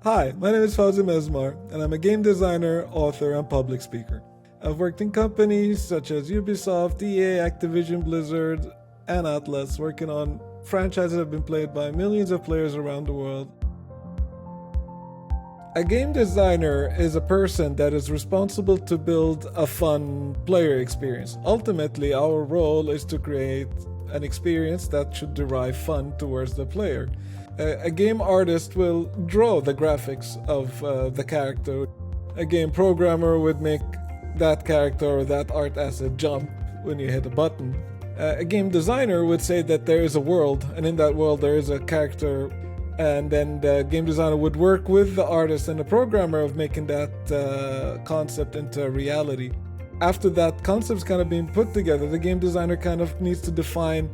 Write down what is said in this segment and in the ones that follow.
Hi, my name is Fawzi Mesmar, and I'm a game designer, author, and public speaker. I've worked in companies such as Ubisoft, EA, Activision Blizzard, and Atlas, working on franchises that have been played by millions of players around the world. A game designer is a person that is responsible to build a fun player experience. Ultimately, our role is to create an experience that should derive fun towards the player. A game artist will draw the graphics of the character. A game programmer would make that character or that art asset jump when you hit a button. A game designer would say that there is a world, and in that world there is a character, and then the game designer would work with the artist and the programmer of making that concept into a reality. After that concept's kind of being put together, the game designer kind of needs to define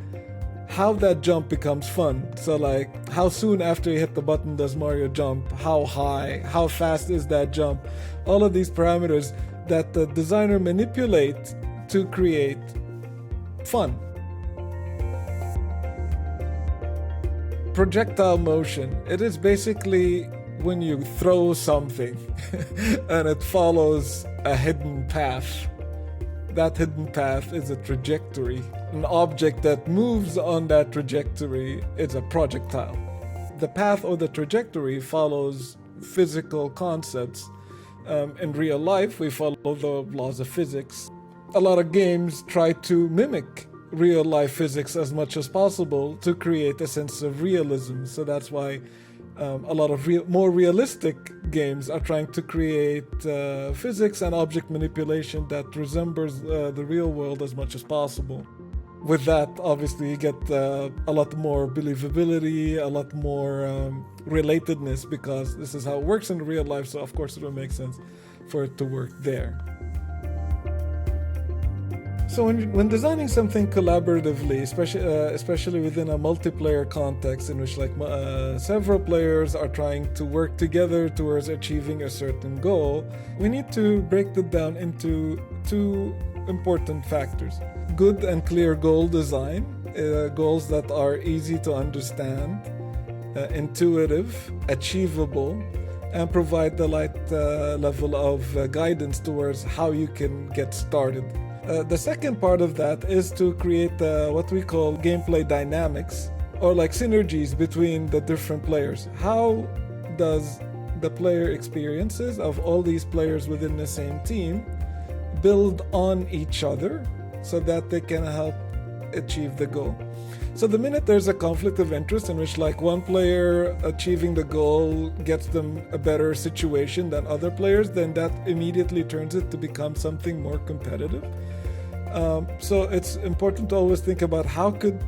how that jump becomes fun. So like, how soon after you hit the button does Mario jump? How high? How fast is that jump? All of these parameters that the designer manipulates to create fun. Projectile motion. It is basically when you throw something and it follows a hidden path. That hidden path is a trajectory. An object that moves on that trajectory is a projectile. The path or the trajectory follows physical concepts. In real life, we follow the laws of physics. A lot of games try to mimic real life physics as much as possible to create a sense of realism. So that's why a lot of more realistic games are trying to create physics and object manipulation that resembles the real world as much as possible. With that, obviously, you get a lot more believability, a lot more relatedness, because this is how it works in real life, so of course it will make sense for it to work there. So when designing something collaboratively, especially within a multiplayer context in which several players are trying to work together towards achieving a certain goal, we need to break it down into two important factors. Good and clear goal design, goals that are easy to understand, intuitive, achievable, and provide the right level of guidance towards how you can get started. The second part of that is to create what we call gameplay dynamics, or like synergies between the different players. How does the player experiences of all these players within the same team build on each other so that they can help achieve the goal? So the minute there's a conflict of interest in which one player achieving the goal gets them a better situation than other players, then that immediately turns it to become something more competitive. So it's important to always think about how could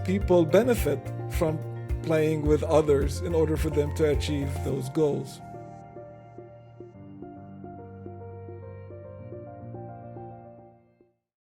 people benefit from playing with others in order for them to achieve those goals.